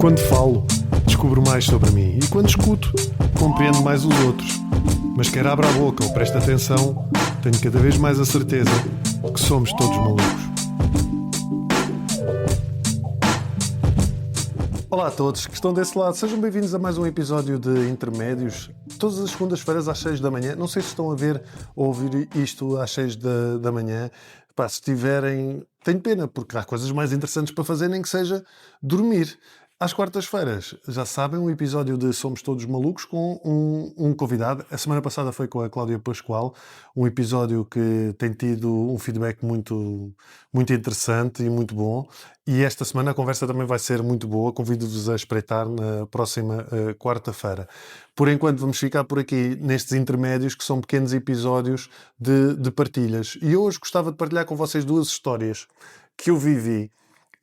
Quando falo, descubro mais sobre mim e quando escuto, compreendo mais os outros. Mas quer abra a boca ou preste atenção, tenho cada vez mais a certeza que somos todos malucos. Olá a todos que estão desse lado, sejam bem-vindos a mais um episódio de Intermédios. Todas as segundas-feiras às 6 da manhã, não sei se estão a ver ou ouvir isto às 6 da manhã. Pá, se tiverem, tenho pena, porque há coisas mais interessantes para fazer, nem que seja dormir. Às quartas-feiras, já sabem, um episódio de Somos Todos Malucos com um convidado. A semana passada foi com a Cláudia Pascoal, um episódio que tem tido um feedback muito interessante e muito bom. E esta semana a conversa também vai ser muito boa. Convido-vos a espreitar na próxima quarta-feira. Por enquanto vamos ficar por aqui nestes intermédios, que são pequenos episódios de partilhas. E hoje gostava de partilhar com vocês duas histórias que eu vivi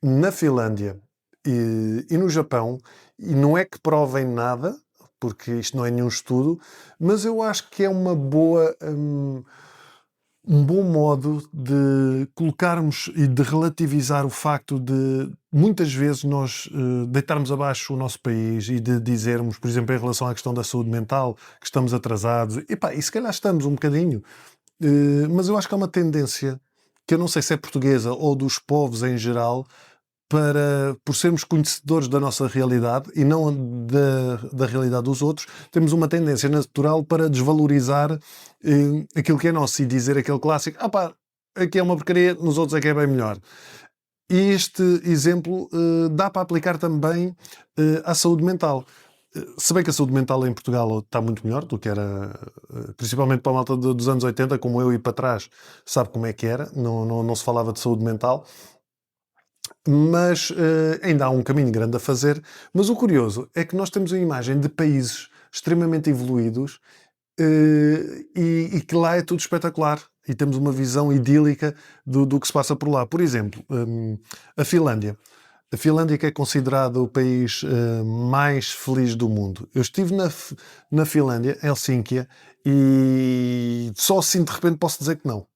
na Finlândia e no Japão, e não é que provem nada, porque isto não é nenhum estudo, mas eu acho que é uma boa, um bom modo de colocarmos e de relativizar o facto de muitas vezes nós deitarmos abaixo o nosso país e de dizermos, por exemplo, em relação à questão da saúde mental, que estamos atrasados. E se calhar estamos um bocadinho, mas eu acho que há uma tendência, que eu não sei se é portuguesa ou dos povos em geral, por sermos conhecedores da nossa realidade e não da realidade dos outros, temos uma tendência natural para desvalorizar aquilo que é nosso e dizer aquele clássico: aqui é uma porcaria, nos outros é que é bem melhor. E este exemplo dá para aplicar também à saúde mental. Se bem que a saúde mental em Portugal está muito melhor do que era, principalmente para a malta dos anos 80, como eu, e para trás, sabe como é que era, não se falava de saúde mental. Mas ainda há um caminho grande a fazer. Mas o curioso é que nós temos uma imagem de países extremamente evoluídos e que lá é tudo espetacular. E temos uma visão idílica do que se passa por lá. Por exemplo, a Finlândia. A Finlândia, que é considerado o país mais feliz do mundo. Eu estive na Finlândia, em Helsínquia, e só assim de repente posso dizer que não.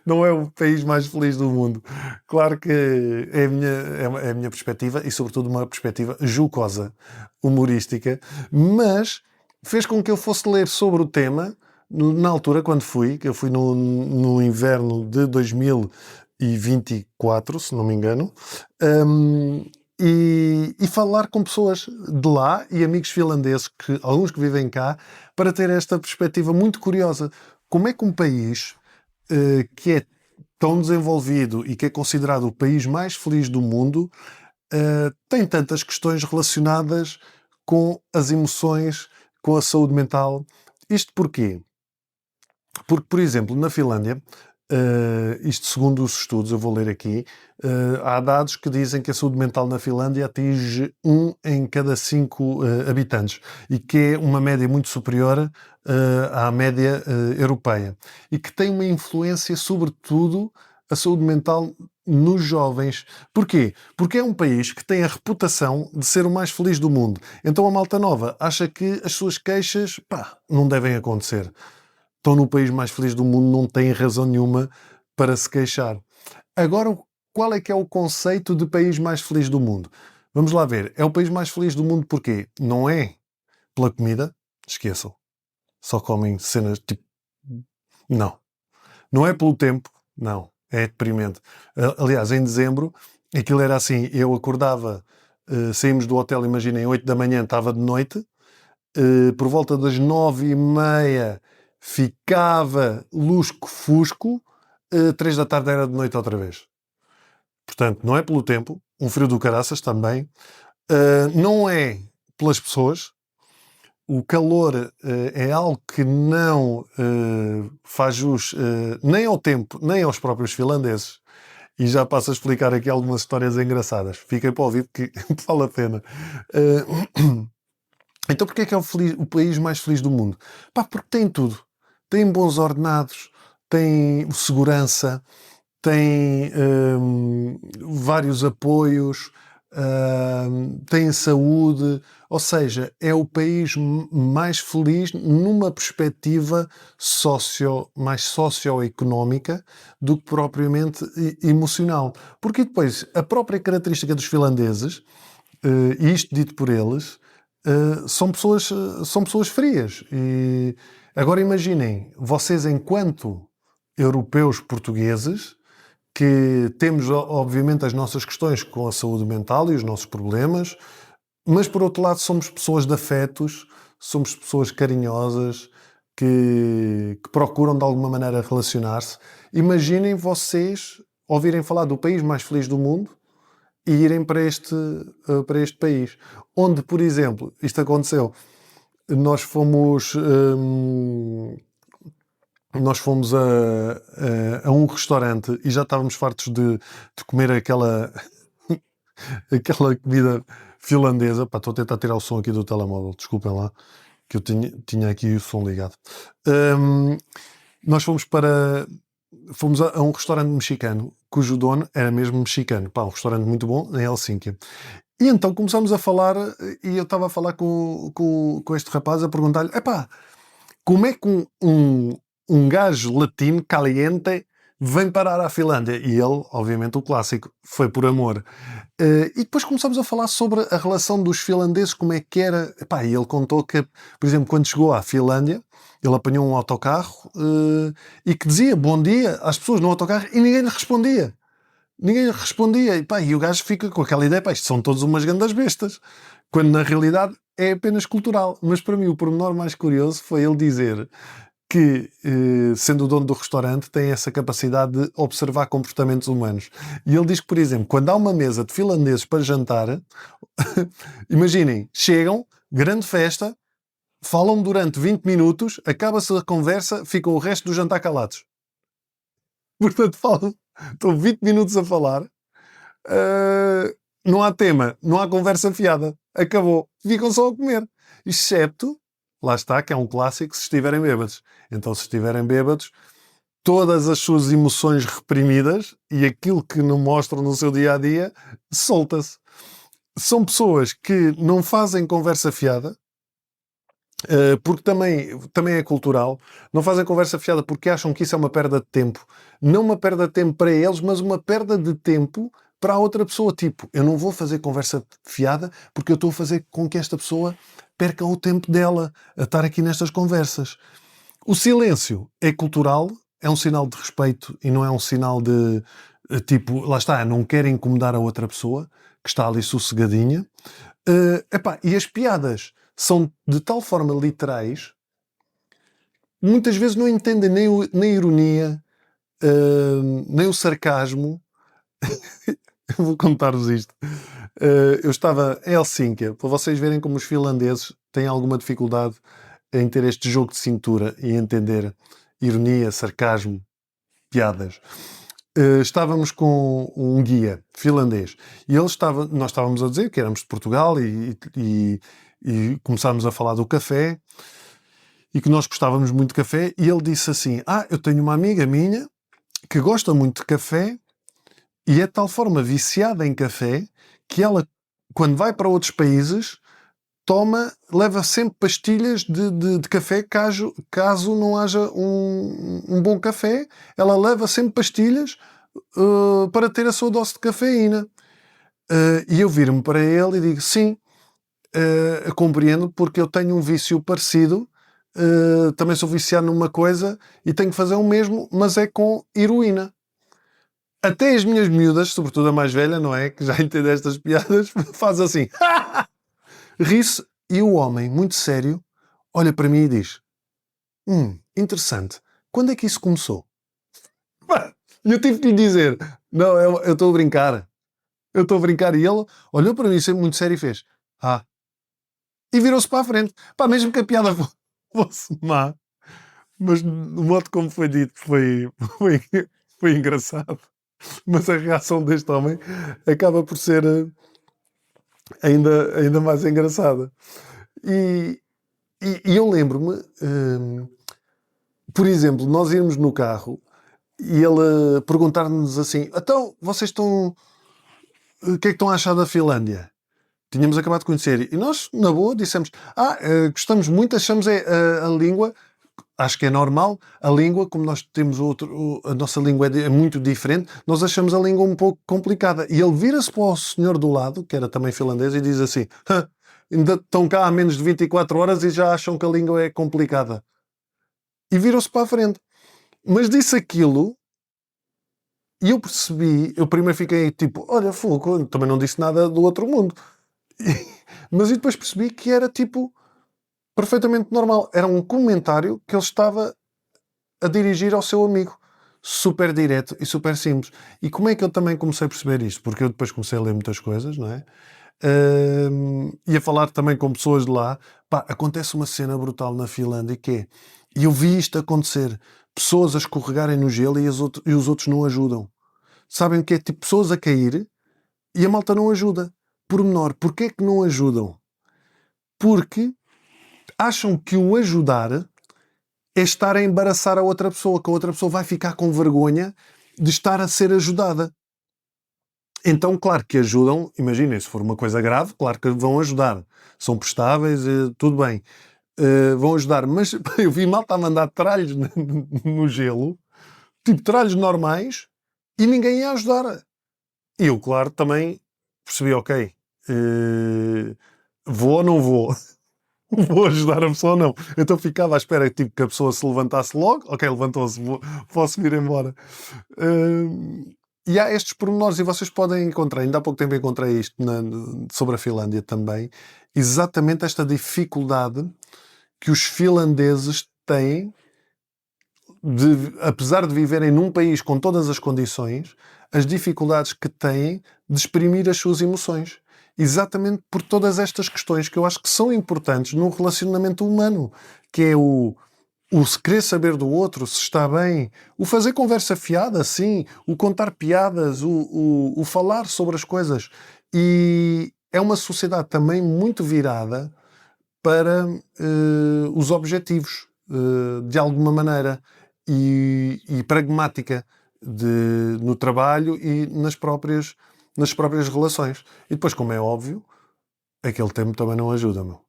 Não é o país mais feliz do mundo. Claro que é a minha perspectiva e, sobretudo, uma perspectiva jocosa, humorística, mas fez com que eu fosse ler sobre o tema na altura, quando fui, que eu fui no inverno de 2024, se não me engano, e falar com pessoas de lá e amigos finlandeses, alguns que vivem cá, para ter esta perspectiva muito curiosa. Como é que um país que é tão desenvolvido e que é considerado o país mais feliz do mundo tem tantas questões relacionadas com as emoções, com a saúde mental? Isto porquê? Porque, por exemplo, na Finlândia, isto segundo os estudos, eu vou ler aqui, há dados que dizem que a saúde mental na Finlândia atinge 1 em cada 5 habitantes e que é uma média muito superior à média europeia e que tem uma influência, sobretudo, a saúde mental nos jovens. Porquê? Porque é um país que tem a reputação de ser o mais feliz do mundo. Então a malta nova acha que as suas queixas, não devem acontecer. Estão no país mais feliz do mundo, não têm razão nenhuma para se queixar. Agora, qual é que é o conceito de país mais feliz do mundo? Vamos lá ver. É o país mais feliz do mundo porquê? Não é pela comida, esqueçam. Só comem cenas tipo... Não. Não é pelo tempo, não. É deprimente. Aliás, em dezembro, aquilo era assim, eu acordava, saímos do hotel, imaginem, 8 da manhã, estava de noite, por volta das 9h30 ficava lusco-fusco, 3 da tarde era de noite outra vez. Portanto, não é pelo tempo, um frio do caraças também, não é pelas pessoas, o calor é algo que não faz jus nem ao tempo, nem aos próprios finlandeses. E já passo a explicar aqui algumas histórias engraçadas. Fiquem para o ouvido que vale a pena. Então porquê é que é o país mais feliz do mundo? Porque tem tudo. Tem bons ordenados, tem segurança, tem vários apoios, têm saúde, ou seja, é o país mais feliz numa perspectiva mais socioeconómica do que propriamente emocional. Porque depois, a própria característica dos finlandeses, e isto dito por eles, são pessoas frias. E agora imaginem, vocês enquanto europeus portugueses, que temos obviamente as nossas questões com a saúde mental e os nossos problemas, mas por outro lado somos pessoas de afetos, somos pessoas carinhosas, que procuram de alguma maneira relacionar-se. Imaginem vocês ouvirem falar do país mais feliz do mundo e irem para este país. Onde, por exemplo, isto aconteceu, nós fomos, nós fomos a um restaurante e já estávamos fartos de comer aquela comida finlandesa. Pá, estou a tentar tirar o som aqui do telemóvel, desculpem lá, que eu tinha aqui o som ligado. Nós fomos a um restaurante mexicano, cujo dono era mesmo mexicano. Pá, um restaurante muito bom, em Helsínquia. E então começamos a falar, e eu estava a falar com este rapaz, a perguntar-lhe, epá, como é que um gajo latino, caliente, vem parar à Finlândia? E ele, obviamente o clássico, foi por amor. E depois começamos a falar sobre a relação dos finlandeses, como é que era. Epá, e ele contou que, por exemplo, quando chegou à Finlândia, ele apanhou um autocarro e que dizia bom dia às pessoas no autocarro e ninguém lhe respondia. Ninguém lhe respondia. E o gajo fica com aquela ideia, pá, isto são todos umas grandes bestas. Quando na realidade é apenas cultural. Mas para mim o pormenor mais curioso foi ele dizer que, sendo o dono do restaurante, tem essa capacidade de observar comportamentos humanos. E ele diz que, por exemplo, quando há uma mesa de finlandeses para jantar, imaginem, chegam, grande festa, falam durante 20 minutos, acaba-se a conversa, ficam o resto do jantar calados. Portanto, estão 20 minutos a falar, não há tema, não há conversa fiada, acabou, ficam só a comer. Excepto, lá está, que é um clássico, se estiverem bêbados. Então, se estiverem bêbados, todas as suas emoções reprimidas e aquilo que não mostram no seu dia-a-dia, solta-se. São pessoas que não fazem conversa fiada, porque também é cultural, não fazem conversa fiada porque acham que isso é uma perda de tempo. Não uma perda de tempo para eles, mas uma perda de tempo para a outra pessoa. Tipo, eu não vou fazer conversa fiada porque eu estou a fazer com que esta pessoa perca o tempo dela a estar aqui nestas conversas. O silêncio é cultural, é um sinal de respeito e não é um sinal de, tipo, lá está, não quer incomodar a outra pessoa que está ali sossegadinha. E as piadas são de tal forma literais, muitas vezes não entendem nem a ironia, nem o sarcasmo. Eu vou contar-vos isto. Eu estava em Helsínquia, para vocês verem como os finlandeses têm alguma dificuldade em ter este jogo de cintura e entender ironia, sarcasmo, piadas. Estávamos com um guia finlandês e nós estávamos a dizer que éramos de Portugal e começámos a falar do café e que nós gostávamos muito de café e ele disse assim, eu tenho uma amiga minha que gosta muito de café e é de tal forma viciada em café que ela, quando vai para outros países, leva sempre pastilhas de café caso não haja um bom café. Ela leva sempre pastilhas para ter a sua dose de cafeína. E eu viro-me para ele e digo, sim, compreendo, porque eu tenho um vício parecido. Também sou viciado numa coisa e tenho que fazer o mesmo, mas é com heroína. Até as minhas miúdas, sobretudo a mais velha, não é? Que já entende estas piadas, faz assim. Ri-se e o homem, muito sério, olha para mim e diz, interessante, quando é que isso começou? E eu tive que lhe dizer, não, eu estou a brincar. Eu estou a brincar. E ele olhou para mim muito sério e fez, e virou-se para a frente. Mesmo que a piada fosse má, mas o modo como foi dito foi engraçado. Mas a reação deste homem acaba por ser ainda mais engraçada. E eu lembro-me, por exemplo, nós íamos no carro e ele perguntar-nos assim, então, vocês estão o que é que estão a achar da Finlândia? Tínhamos acabado de conhecer. E nós, na boa, dissemos, gostamos muito, achamos a língua, acho que é normal, a língua, como nós temos a nossa língua é muito diferente, nós achamos a língua um pouco complicada. E ele vira-se para o senhor do lado, que era também finlandês, e diz assim, ainda estão cá há menos de 24 horas e já acham que a língua é complicada. E viram-se para a frente. Mas disse aquilo e eu percebi, eu primeiro fiquei tipo, olha, fogo, também não disse nada do outro mundo. Mas e depois percebi que era tipo perfeitamente normal. Era um comentário que ele estava a dirigir ao seu amigo. Super direto e super simples. E como é que eu também comecei a perceber isto? Porque eu depois comecei a ler muitas coisas, não é? E a falar também com pessoas de lá. Pá, acontece uma cena brutal na Finlândia que é, e eu vi isto acontecer, pessoas a escorregarem no gelo e os outros não ajudam. Sabem o que é? Tipo, pessoas a cair e a malta não ajuda. Pormenor, porquê é que não ajudam? Porque acham que o ajudar é estar a embaraçar a outra pessoa, que a outra pessoa vai ficar com vergonha de estar a ser ajudada. Então, claro que ajudam, imaginem, se for uma coisa grave, claro que vão ajudar. São prestáveis, tudo bem. Vão ajudar, mas eu vi malta a mandar tralhos no gelo, tipo tralhos normais, e ninguém ia ajudar. E eu, claro, também percebi, ok, vou ou não vou? Vou ajudar a pessoa ou não? Então ficava à espera tipo, que a pessoa se levantasse logo. Ok, levantou-se, posso ir embora. E há estes pormenores, e vocês podem encontrar, ainda há pouco tempo encontrei isto sobre a Finlândia também, exatamente esta dificuldade que os finlandeses têm, apesar de viverem num país com todas as condições, as dificuldades que têm de exprimir as suas emoções. Exatamente por todas estas questões que eu acho que são importantes no relacionamento humano, que é o querer saber do outro, se está bem, o fazer conversa fiada, sim, o contar piadas, o falar sobre as coisas. E é uma sociedade também muito virada para os objetivos, de alguma maneira, e pragmática no trabalho e nas próprias relações. E depois, como é óbvio, aquele tempo também não ajuda, meu.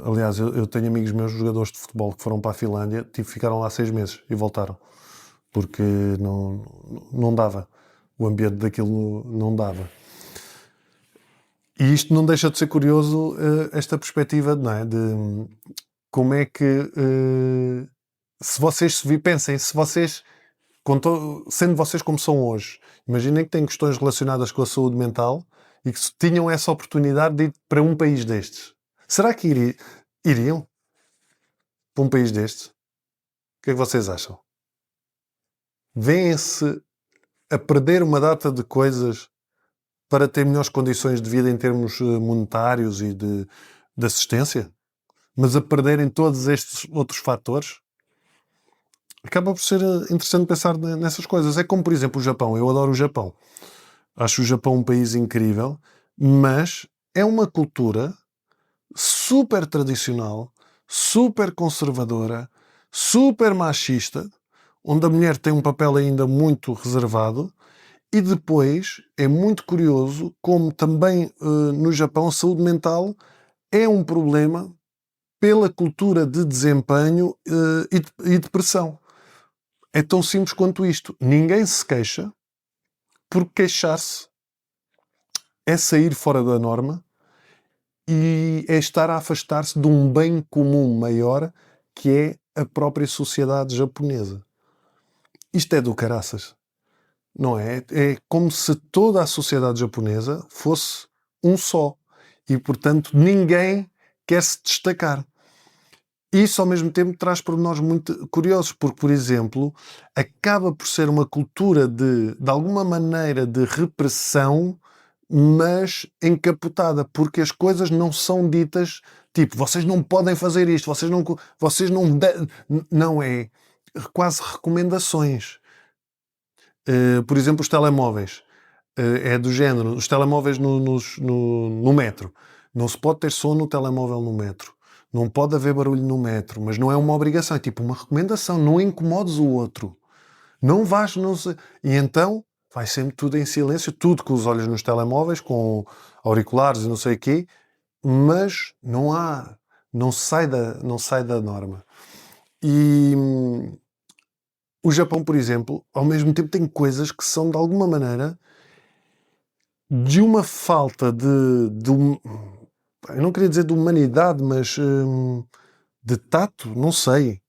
Aliás, eu tenho amigos meus, jogadores de futebol, que foram para a Finlândia, ficaram lá 6 meses e voltaram. Porque não dava. O ambiente daquilo não dava. E isto não deixa de ser curioso, esta perspectiva, não é? De como é que, se vocês pensem, se vocês, sendo vocês como são hoje, imaginem que têm questões relacionadas com a saúde mental e que tinham essa oportunidade de ir para um país destes. Será que iriam para um país destes? O que é que vocês acham? Vêem-se a perder uma data de coisas para ter melhores condições de vida em termos monetários e de assistência, mas a perderem todos estes outros fatores? Acaba por ser interessante pensar nessas coisas. É como, por exemplo, o Japão. Eu adoro o Japão. Acho o Japão um país incrível, mas é uma cultura super tradicional, super conservadora, super machista, onde a mulher tem um papel ainda muito reservado. E depois é muito curioso como também no Japão a saúde mental é um problema pela cultura de desempenho e depressão. É tão simples quanto isto. Ninguém se queixa, porque queixar-se é sair fora da norma e é estar a afastar-se de um bem comum maior, que é a própria sociedade japonesa. Isto é do caraças. Não é? É como se toda a sociedade japonesa fosse um só. E, portanto, ninguém quer se destacar. Isso, ao mesmo tempo, traz pormenores muito curiosos, porque, por exemplo, acaba por ser uma cultura de alguma maneira, de repressão, mas encapotada, porque as coisas não são ditas, tipo, vocês não podem fazer isto, vocês não, não é quase recomendações. Por exemplo, os telemóveis. É do género, os telemóveis no metro. Não se pode ter som no telemóvel no metro. Não pode haver barulho no metro, mas não é uma obrigação, é tipo uma recomendação. Não incomodes o outro. Não vais, não sei. E então vai sempre tudo em silêncio, tudo com os olhos nos telemóveis, com auriculares e não sei o quê, mas não não sai da norma. E o Japão, por exemplo, ao mesmo tempo tem coisas que são de alguma maneira de uma falta eu não queria dizer de humanidade, mas de tato, não sei.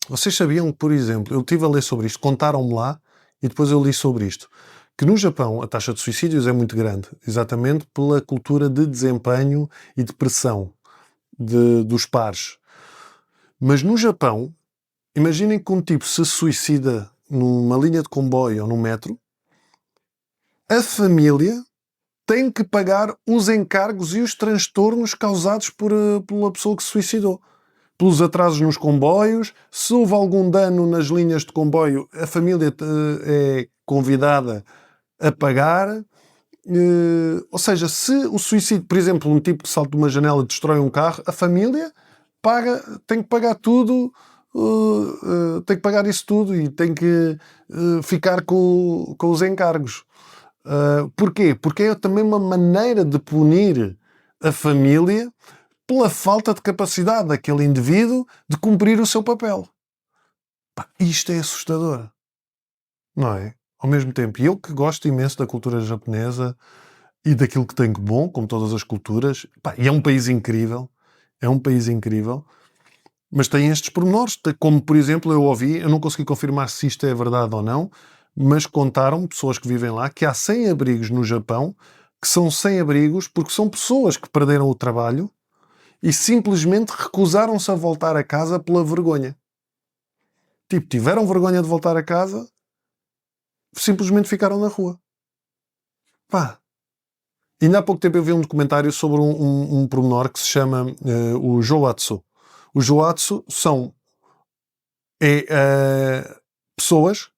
Vocês sabiam que, por exemplo, eu estive a ler sobre isto, contaram-me lá e depois eu li sobre isto, que no Japão a taxa de suicídios é muito grande, exatamente pela cultura de desempenho e de pressão dos pares. Mas no Japão, imaginem que um tipo se suicida numa linha de comboio ou num metro, a família tem que pagar os encargos e os transtornos causados pela pessoa que se suicidou. Pelos atrasos nos comboios, se houve algum dano nas linhas de comboio, a família é convidada a pagar. Ou seja, se o suicídio, por exemplo, um tipo que salta de uma janela e destrói um carro, a família tem que pagar tudo, tem que pagar isso tudo e tem que ficar com os encargos. Porquê? Porque é também uma maneira de punir a família pela falta de capacidade daquele indivíduo de cumprir o seu papel. Pá, isto é assustador, não é? Ao mesmo tempo, e eu que gosto imenso da cultura japonesa e daquilo que tem de bom, como todas as culturas, pá, e é um país incrível, mas tem estes pormenores, como por exemplo eu ouvi, eu não consegui confirmar se isto é verdade ou não, mas contaram pessoas que vivem lá que há sem-abrigos no Japão que são sem-abrigos porque são pessoas que perderam o trabalho e simplesmente recusaram-se a voltar a casa pela vergonha. Tipo, tiveram vergonha de voltar a casa, simplesmente ficaram na rua. Pá. Ainda há pouco tempo eu vi um documentário sobre um pormenor que se chama o Joatsu. O Joatsu são pessoas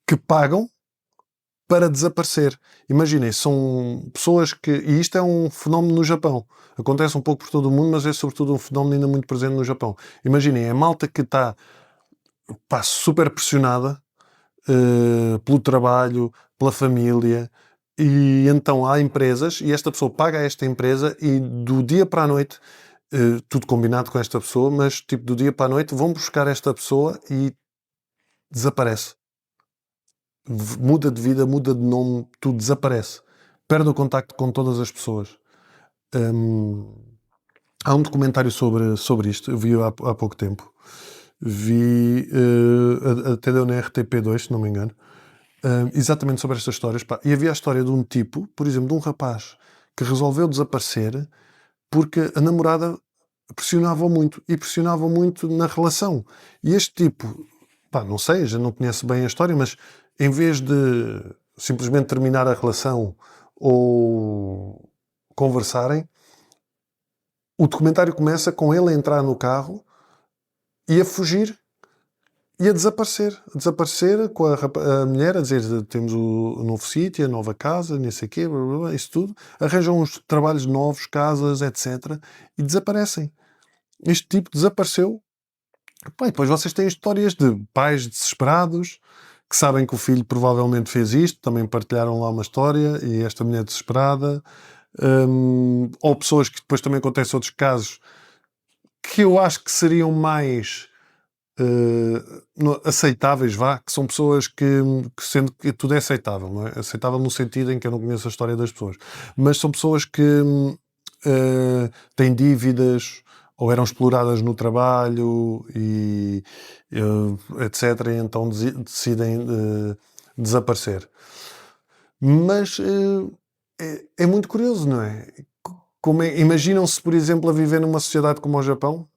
que pagam para desaparecer. Imaginem, são pessoas que... E isto é um fenómeno no Japão. Acontece um pouco por todo o mundo, mas é sobretudo um fenómeno ainda muito presente no Japão. Imaginem, a malta que está super pressionada pelo trabalho, pela família, e então há empresas, e esta pessoa paga a esta empresa e do dia para a noite, tudo combinado com esta pessoa, mas tipo do dia para a noite vão buscar esta pessoa e desaparece. Muda de vida, muda de nome, tudo desaparece. Perde o contacto com todas as pessoas. Há um documentário sobre isto, eu vi há pouco tempo. Vi, até deu na RTP2, se não me engano, exatamente sobre estas histórias. Pá. E havia a história de um tipo, por exemplo, de um rapaz que resolveu desaparecer porque a namorada pressionava muito e pressionava muito na relação. E este tipo, pá, não sei, já não conheço bem a história, mas em vez de simplesmente terminar a relação ou conversarem, o documentário começa com ele a entrar no carro e a fugir e a desaparecer. A desaparecer com a mulher a dizer temos o novo sítio, a nova casa, nem sei o quê, blá, blá, blá, isso tudo. Arranjam uns trabalhos novos, casas, etc. E desaparecem. Este tipo desapareceu. Pá, e depois vocês têm histórias de pais desesperados que sabem que o filho provavelmente fez isto, também partilharam lá uma história e esta mulher desesperada. Ou pessoas que depois também acontecem outros casos que eu acho que seriam mais aceitáveis, vá, que são pessoas que sendo que tudo é aceitável, não é? Aceitável no sentido em que eu não conheço a história das pessoas, mas são pessoas que têm dívidas ou eram exploradas no trabalho e etc. E então decidem desaparecer. Mas é muito curioso, não é? Imaginam-se, por exemplo, a viver numa sociedade como o Japão,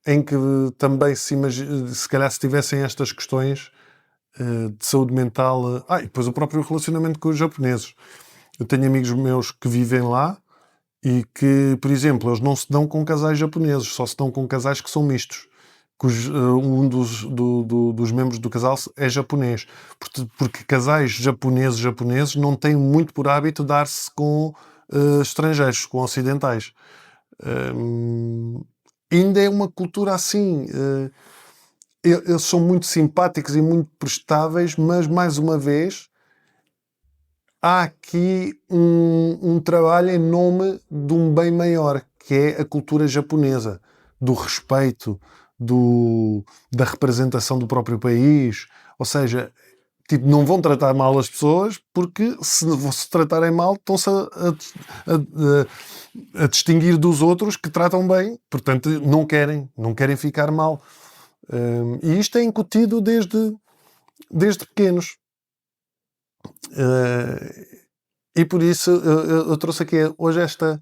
em que também se calhar se tivessem estas questões de saúde mental. E depois o próprio relacionamento com os japoneses. Eu tenho amigos meus que vivem lá e que, por exemplo, eles não se dão com casais japoneses, só se dão com casais que são mistos. Um dos membros do casal é japonês. Porque casais japoneses não têm muito por hábito dar-se com estrangeiros, com ocidentais. Ainda é uma cultura assim. eles são muito simpáticos e muito prestáveis, mas mais uma vez há aqui um trabalho em nome de um bem maior, que é a cultura japonesa, do respeito, da representação do próprio país. Ou seja, tipo, não vão tratar mal as pessoas, porque se tratarem mal estão-se a distinguir dos outros que tratam bem, portanto não querem ficar mal. E isto é incutido desde pequenos. E por isso eu trouxe aqui hoje esta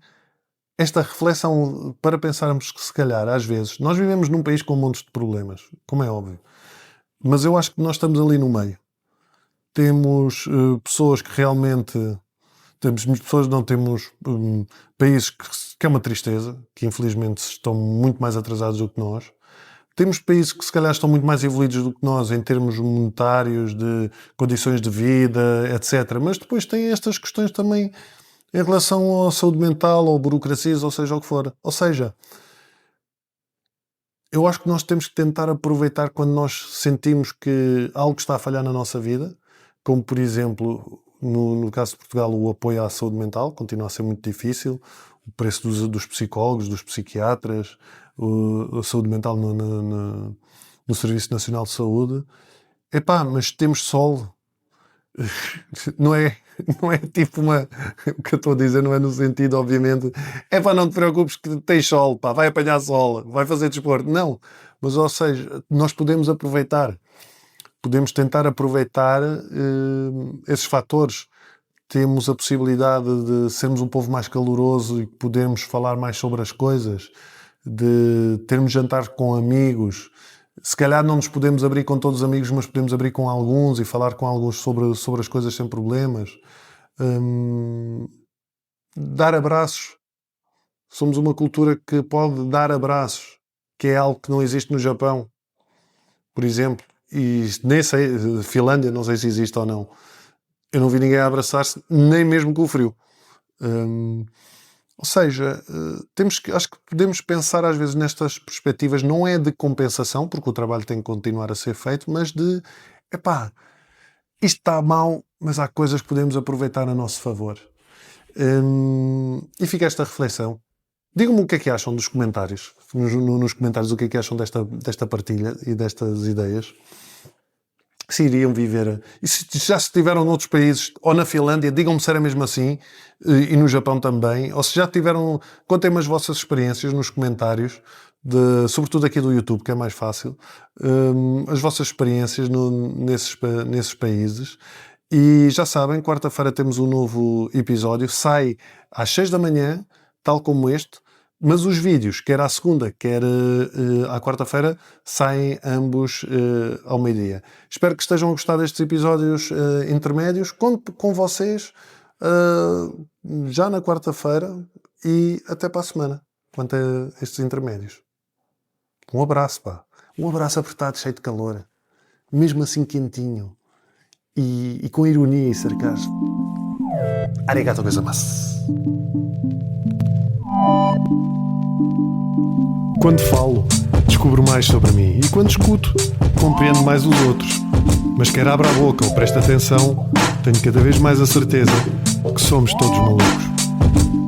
reflexão para pensarmos que, se calhar, às vezes, nós vivemos num país com montes de problemas, como é óbvio, mas eu acho que nós estamos ali no meio. Temos pessoas que realmente... Temos países que é uma tristeza, que infelizmente estão muito mais atrasados do que nós. Temos países que se calhar estão muito mais evoluídos do que nós em termos monetários, de condições de vida, etc. Mas depois tem estas questões também em relação à saúde mental, ou burocracias, ou seja o que for. Ou seja, eu acho que nós temos que tentar aproveitar quando nós sentimos que algo está a falhar na nossa vida, como por exemplo, no caso de Portugal, o apoio à saúde mental continua a ser muito difícil, o preço dos psicólogos, dos psiquiatras, a saúde mental no Serviço Nacional de Saúde. Epá, mas temos sol. Não é tipo o que eu estou a dizer não é no sentido, obviamente, epá, não te preocupes que tens sol, pá, vai apanhar sol, vai fazer desporto. Não, mas ou seja, nós podemos tentar aproveitar esses fatores. Temos a possibilidade de sermos um povo mais caloroso e podemos falar mais sobre as coisas, de termos jantar com amigos. Se calhar não nos podemos abrir com todos os amigos, mas podemos abrir com alguns e falar com alguns sobre as coisas sem problemas. Dar abraços. Somos uma cultura que pode dar abraços, que é algo que não existe no Japão, por exemplo. E nem sei, Finlândia, não sei se existe ou não. Eu não vi ninguém a abraçar-se, nem mesmo com o frio. Ou seja, acho que podemos pensar às vezes nestas perspectivas, não é de compensação, porque o trabalho tem que continuar a ser feito, mas de, epá, isto está mal, mas há coisas que podemos aproveitar a nosso favor. E fica esta reflexão. Digam-me o que é que acham dos comentários, nos comentários, o que é que acham desta partilha e destas ideias. Se iriam viver, e se já estiveram noutros países, ou na Finlândia, digam-me se era mesmo assim, e no Japão também, ou se já tiveram, contem-me as vossas experiências nos comentários, sobretudo aqui do YouTube, que é mais fácil, as vossas experiências nesses países. E já sabem, quarta-feira temos um novo episódio, sai às 6 da manhã, tal como este, mas os vídeos, quer à segunda, quer à quarta-feira, saem ambos ao meio-dia. Espero que estejam a gostar destes episódios intermédios. Conto com vocês já na quarta-feira e até para a semana, quanto a estes intermédios. Um abraço, pá. Um abraço apertado, cheio de calor. Mesmo assim quentinho. E com ironia e sarcasmo. Arigato gozaimasu. Quando falo, descubro mais sobre mim, e quando escuto, compreendo mais os outros. Mas quer abra a boca ou preste atenção, tenho cada vez mais a certeza que somos todos malucos.